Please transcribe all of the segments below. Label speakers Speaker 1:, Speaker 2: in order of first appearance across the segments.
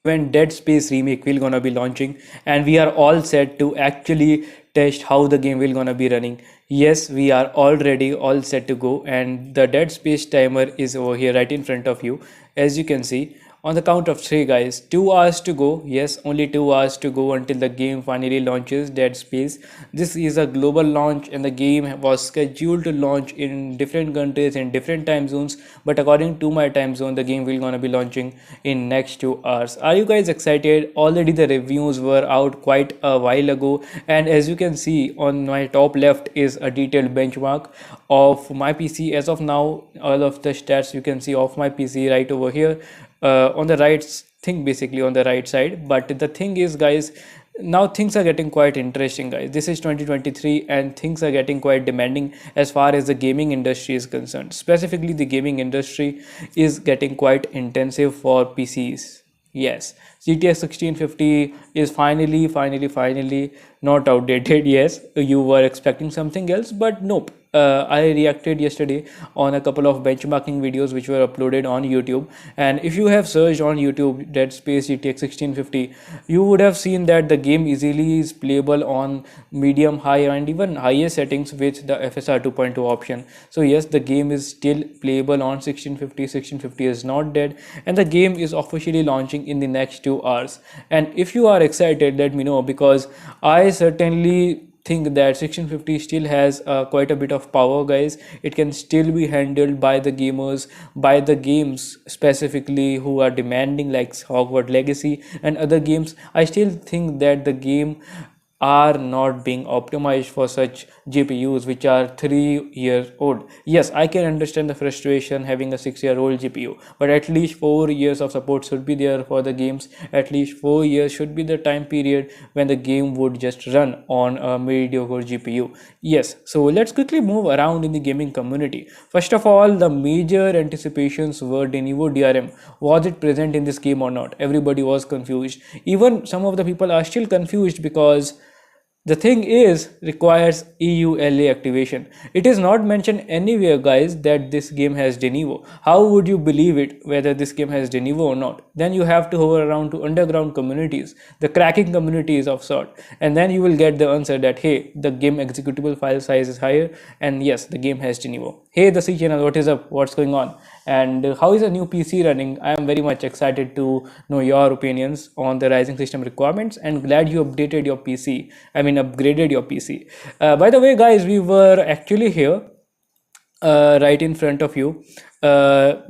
Speaker 1: when Dead Space Remake will gonna be launching, and we are all set to actually test how the game will gonna be running. Yes, we are already all set to go, and the Dead Space timer is over here right in front of you, as you can see. On the count of three, guys, 2 hours to go. Yes, only 2 hours to go until the game finally launches Dead Space. This is a global launch, and the game was scheduled to launch in different countries in different time zones. But according to my time zone, the game will gonna be launching in next 2 hours. Are you guys excited? Already the reviews were out quite a while ago, and as you can see on my top left is a detailed benchmark of my PC as of now. All of the stats you can see of my PC right over here, on the right thing, basically on the right side. But the thing is, guys, now things are getting quite interesting, guys. This is 2023 and things are getting quite demanding as far as the gaming industry is concerned. Specifically, the gaming industry is getting quite intensive for PCs. Yes, GTX 1650 is finally not outdated. Yes, you were expecting something else, but nope. I reacted yesterday on a couple of benchmarking videos which were uploaded on YouTube. And if you have searched on YouTube Dead Space GTX 1650, you would have seen that the game easily is playable on medium, high, and even higher settings with the FSR 2.2 option. So yes, the game is still playable on 1650. 1650 is not dead, and the game is officially launching in the next 2 hours. And if you are excited, let me know, because I certainly think that 1650 still has quite a bit of power, guys. It can still be handled by the gamers, by the games specifically who are demanding, like Hogwarts Legacy and other games. I still think that the game are not being optimized for such GPUs which are 3 years old. Yes, I can understand the frustration having a 6-year-old GPU, but at least 4 years of support should be there for the games. At least 4 years should be the time period when the game would just run on a mediocre GPU. Yes, so let's quickly move around in the gaming community. First of all, the major anticipations were Denuvo DRM. Was it present in this game or not? Everybody was confused. Even some of the people are still confused because the thing is requires EULA activation. It is not mentioned anywhere, guys, that this game has Denuvo. How would you believe it whether this game has Denuvo or not? Then you have to hover around to underground communities, the cracking communities of sort, and then you will get the answer that hey, the game executable file size is higher, and yes, the game has Denuvo. Hey, the C channel, what is up? What's going on? And how is a new PC running? I am very much excited to know your opinions on the rising system requirements, and glad you updated your PC. I mean, upgraded your PC. By the way, guys, we were actually here right in front of you.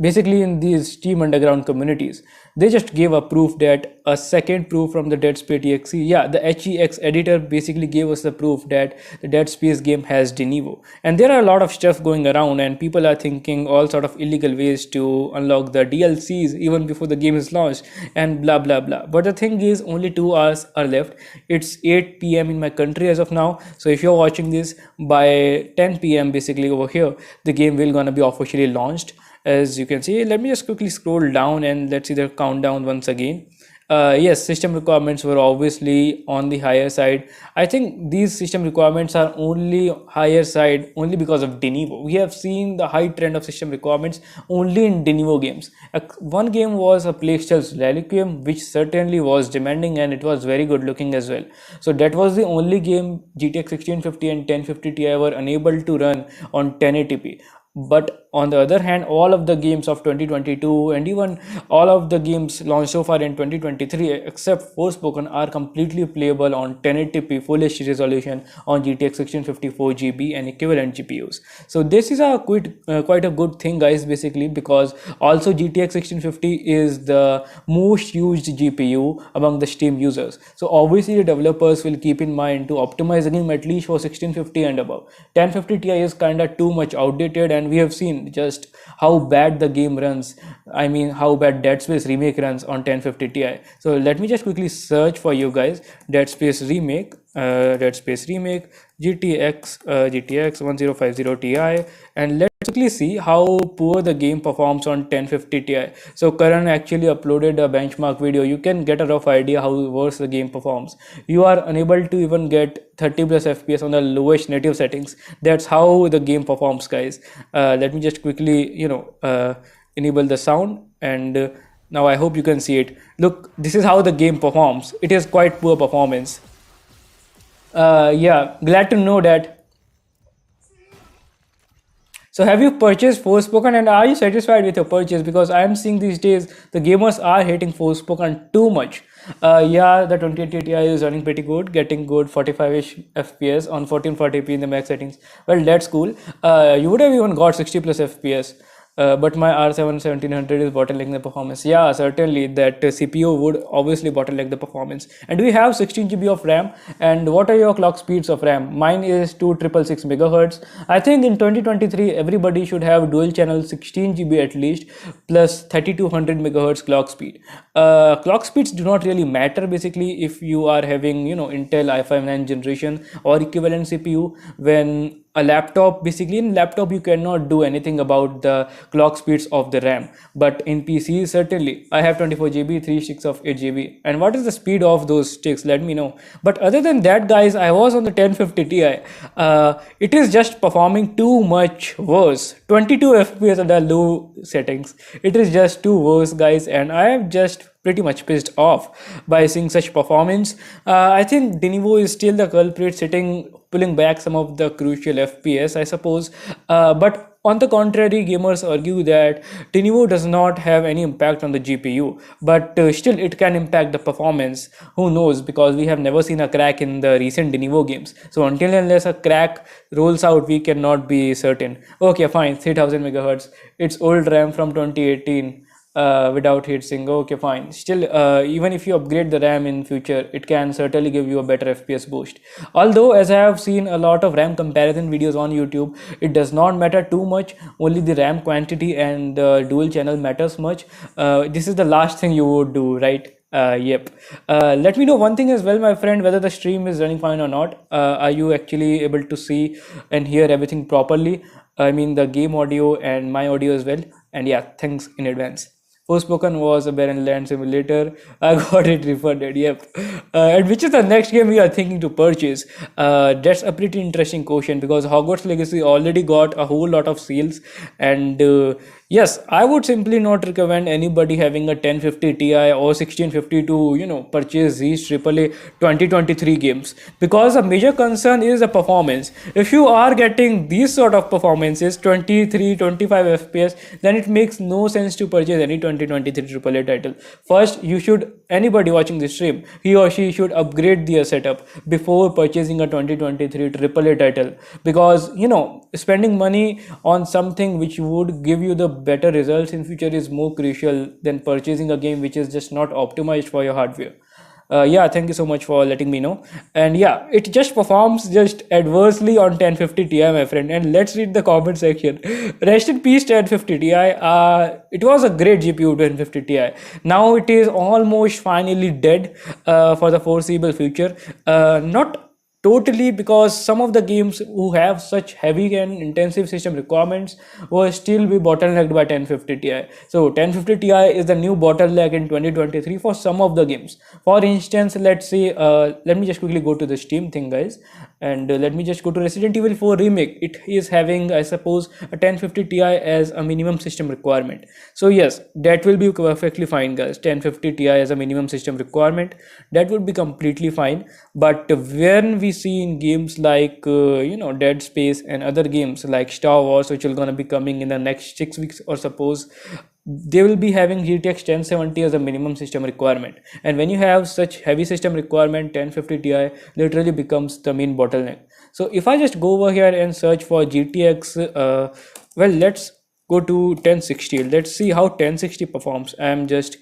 Speaker 1: Basically, in these Steam Underground communities, they just gave a proof that a second proof from the Dead Space exe. Yeah, the HEX editor basically gave us the proof that the Dead Space game has Denuvo. And there are a lot of stuff going around, and people are thinking all sort of illegal ways to unlock the DLCs even before the game is launched, and blah blah blah. But the thing is, only 2 hours are left. It's 8 p.m. in my country as of now. So if you're watching this by 10 p.m. basically over here, the game will gonna be officially launched. As you can see, let me just quickly scroll down and let's see the countdown once again. Yes, system requirements were obviously on the higher side. I think these system requirements are only higher side only because of Denuvo. We have seen the high trend of system requirements only in Denuvo games. One game was a Plague Tale's Reliquiem, which certainly was demanding and it was very good looking as well. So that was the only game GTX 1650 and 1050 Ti were unable to run on 1080p. But on the other hand, all of the games of 2022 and even all of the games launched so far in 2023 except Forspoken are completely playable on 1080p full HD resolution on GTX 1654 GB and equivalent GPUs. So this is a quite a good thing, guys, basically, because also GTX 1650 is the most used GPU among the Steam users. So obviously the developers will keep in mind to optimize the game at least for 1650 and above. 1050 Ti is kinda too much outdated, and we have seen just how bad the game runs. I mean, how bad Dead Space Remake runs on 1050 Ti. So let me just quickly search for you guys Dead Space Remake, GTX 1050 Ti, and let's quickly see how poor the game performs on 1050 Ti. So Karan actually uploaded a benchmark video. You can get a rough idea how worse the game performs. You are unable to even get 30 plus FPS on the lowest native settings. That's how the game performs, guys. Let me just quickly enable the sound, and Now I hope you can see it. Look, this is how the game performs. It is quite poor performance. Yeah, glad to know that. So have you purchased Forspoken and are you satisfied with your purchase? Because I am seeing these days the gamers are hating Forspoken too much. Yeah, the 2080 Ti is running pretty good, getting good 45-ish FPS on 1440p in the max settings. Well, that's cool. You would have even got 60 plus FPS. But my R7 1700 is bottlenecking the performance. Yeah, certainly that CPU would obviously bottleneck the performance. And we have 16 GB of RAM. And what are your clock speeds of RAM? Mine is 2666 megahertz. I think in 2023 everybody should have dual channel 16 GB at least plus 3200 megahertz clock speed. Clock speeds do not really matter basically if you are having Intel i5 9th generation or equivalent CPU. When a laptop, basically in laptop you cannot do anything about the clock speeds of the RAM, but in PC certainly. I have 24 GB, 3 sticks of 8 GB. And what is the speed of those sticks? Let me know. But other than that, guys, I was on the 1050 Ti. It is just performing too much worse. 22 FPS at the low settings. It is just too worse, guys, and I am just pretty much pissed off by seeing such performance. I think Denivo is still the culprit, sitting pulling back some of the crucial FPS, I suppose. But on the contrary, gamers argue that Denivo does not have any impact on the GPU, but still it can impact the performance. Who knows? Because we have never seen a crack in the recent Denivo games. So until and unless a crack rolls out, we cannot be certain. Okay, fine, 3000 megahertz. It's old RAM from 2018 without heatsink. Okay, fine. Still, even if you upgrade the RAM in future, it can certainly give you a better FPS boost. Although, as I have seen a lot of RAM comparison videos on YouTube, it does not matter too much. Only the RAM quantity and the dual channel matters much. This is the last thing you would do, right? Yep. Let me know one thing as well, my friend, whether the stream is running fine or not. Are you actually able to see and hear everything properly? I mean, the game audio and my audio as well. And yeah, thanks in advance. Forspoken was a barren land simulator. I got it refunded. Yep. And which is the next game we are thinking to purchase? That's a pretty interesting question because Hogwarts Legacy already got a whole lot of sales, and yes, I would simply not recommend anybody having a 1050 Ti or 1650 to purchase these AAA 2023 games, because a major concern is the performance. If you are getting these sort of performances 23 25 FPS, then it makes no sense to purchase any 2023 AAA title. First, you should, anybody watching this stream, he or she should upgrade their setup before purchasing a 2023 AAA title, because spending money on something which would give you the better results in future is more crucial than purchasing a game which is just not optimized for your hardware. Yeah, thank you so much for letting me know. And yeah, it just performs just adversely on 1050 Ti, my friend. And let's read the comment section. Rest in peace 1050 Ti. It was a great GPU 1050 Ti. Now it is almost finally dead for the foreseeable future. Not totally, because some of the games who have such heavy and intensive system requirements will still be bottlenecked by 1050 Ti. So 1050 Ti is the new bottleneck in 2023 for some of the games. For instance, let's say, let me just quickly go to the Steam thing, guys, and let me just go to Resident Evil 4 Remake. It is having, I suppose, a 1050 Ti as a minimum system requirement. So yes, that will be perfectly fine, guys. 1050 Ti as a minimum system requirement, that would be completely fine. But when we see in games like Dead Space and other games like Star Wars, which will gonna be coming in the next 6 weeks or suppose, they will be having GTX 1070 as a minimum system requirement. And when you have such heavy system requirement, 1050 Ti literally becomes the main bottleneck. So if I just go over here and search for GTX, well, let's go to 1060. Let's see how 1060 performs. I'm just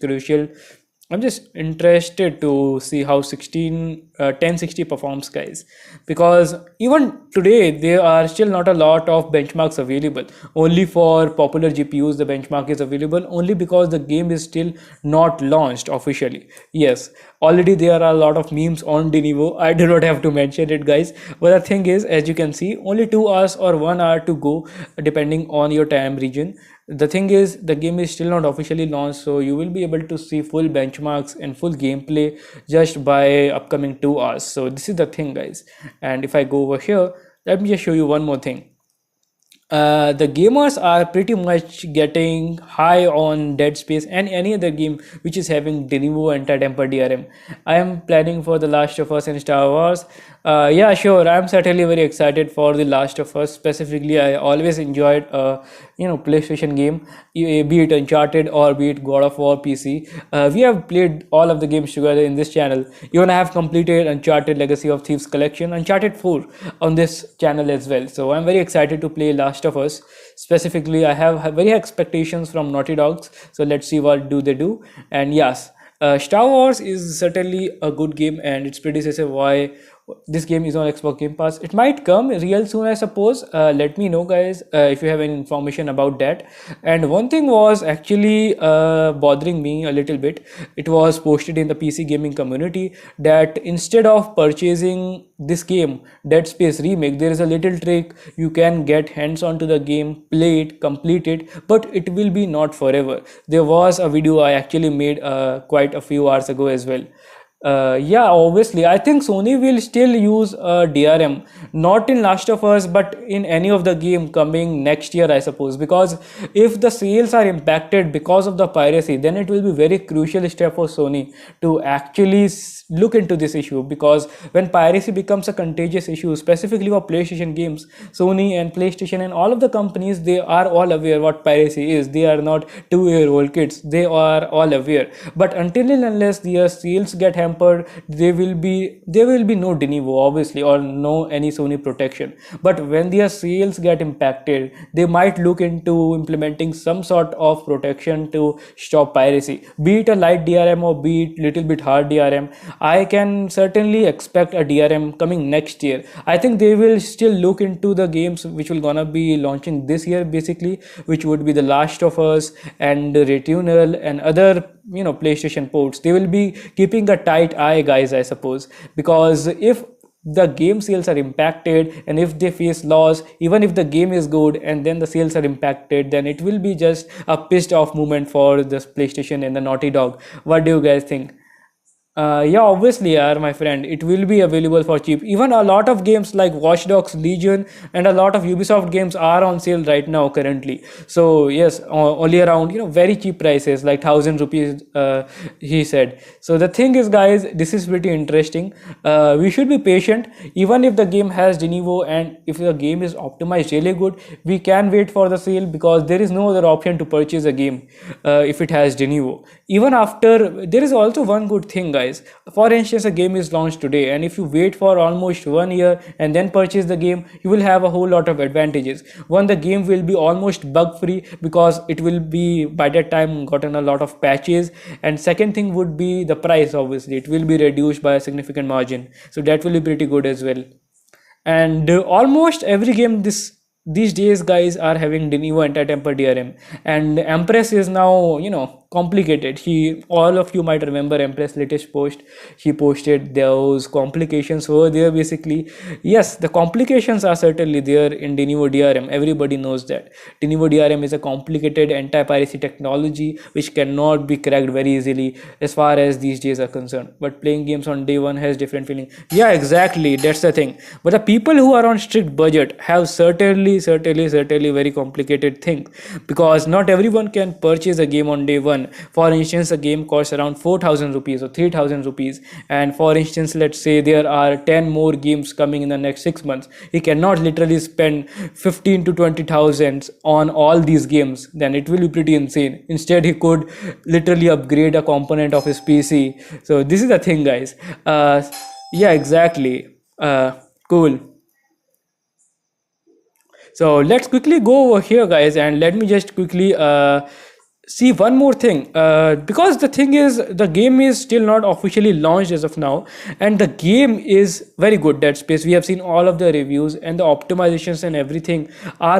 Speaker 1: interested to see how 1060 performs, guys, because even today there are still not a lot of benchmarks available. Only for popular GPUs the benchmark is available, only because the game is still not launched officially. Yes, already there are a lot of memes on Denivo. I do not have to mention it, guys, but the thing is, as you can see, only 2 hours or 1 hour to go depending on your time region. The thing is, the game is still not officially launched, so you will be able to see full benchmarks and full gameplay just by upcoming 2 hours. So this is the thing, guys. And if I go over here, let me just show you one more thing. The gamers are pretty much getting high on Dead Space and any other game which is having de novo anti-temper DRM. I am planning for The Last of Us and Star Wars. Yeah, sure. I'm certainly very excited for The Last of Us. Specifically, I always enjoyed PlayStation game, be it Uncharted or be it God of War PC. We have played all of the games together in this channel. Even I have completed Uncharted Legacy of Thieves collection, Uncharted 4 on this channel as well. So I'm very excited to play Last of Us. Specifically, I have very high expectations from Naughty Dogs. So let's see what do they do. And yes, Star Wars is certainly a good game, and its predecessor. Why this game is on Xbox Game Pass? It might come real soon, I suppose. Let me know, guys, if you have any information about that. And one thing was actually bothering me a little bit. It was posted in the PC gaming community that instead of purchasing this game, Dead Space Remake, there is a little trick. You can get hands onto the game, play it, complete it, but it will be not forever. There was a video I actually made quite a few hours ago as well. Yeah, obviously, I think Sony will still use DRM, not in Last of Us, but in any of the game coming next year, I suppose. Because if the sales are impacted because of the piracy, then it will be very crucial step for Sony to actually look into this issue. Because when piracy becomes a contagious issue, specifically for PlayStation games, Sony and PlayStation and all of the companies, they are all aware what piracy is. They are not 2-year-old kids. They are all aware. But until and unless their sales get hampered, there will be no de novo, obviously, or no any Sony protection. But when their sales get impacted, they might look into implementing some sort of protection to stop piracy, be it a light DRM or be it little bit hard DRM. I can certainly expect a DRM coming next year. I think they will still look into the games which will gonna be launching this year, basically, which would be The Last of Us and Returnal and other PlayStation ports. They will be keeping a tight eye, guys, I suppose, because if the game sales are impacted and if they face loss, even if the game is good and then the sales are impacted, then it will be just a pissed off moment for the PlayStation and the Naughty Dog. What do you guys think? Yeah, obviously, my friend, it will be available for cheap. Even a lot of games like Watch Dogs Legion and a lot of Ubisoft games are on sale right now currently. So yes, only around very cheap prices like 1,000 rupees. He said. So the thing is, guys, this is pretty interesting. We should be patient. Even if the game has de novo and if the game is optimized really good, we can wait for the sale because there is no other option to purchase a game if it has de novo. Even after, there is also one good thing, guys. For instance, a game is launched today, and if you wait for almost 1 year and then purchase the game, you will have a whole lot of advantages. One, the game will be almost bug free because it will be by that time gotten a lot of patches. And second thing would be the price, obviously, it will be reduced by a significant margin. So that will be pretty good as well. And almost every game these days, guys, are having de novo anti-temper DRM, and Empress is now complicated. He All of you might remember Empress latest post. He posted those complications over there, basically. Yes, the complications are certainly there in de novo DRM. Everybody knows that de novo DRM is a complicated anti-piracy technology which cannot be cracked very easily as far as these days are concerned. But playing games on day one has different feeling. Yeah, exactly, that's the thing. But the people who are on strict budget have certainly very complicated thing, because not everyone can purchase a game on day one. For instance, a game costs around 4,000 rupees or 3,000 rupees, and for instance, let's say there are 10 more games coming in the next 6 months. He cannot literally spend 15 to 20,000 on all these games. Then it will be pretty insane. Instead, he could literally upgrade a component of his PC. So this is the thing, guys. Yeah, exactly. Cool. So let's quickly go over here, guys, and let me just quickly see one more thing. Because the thing is, the game is still not officially launched as of now, and the game is very good. Dead Space. We have seen all of the reviews, and the optimizations and everything are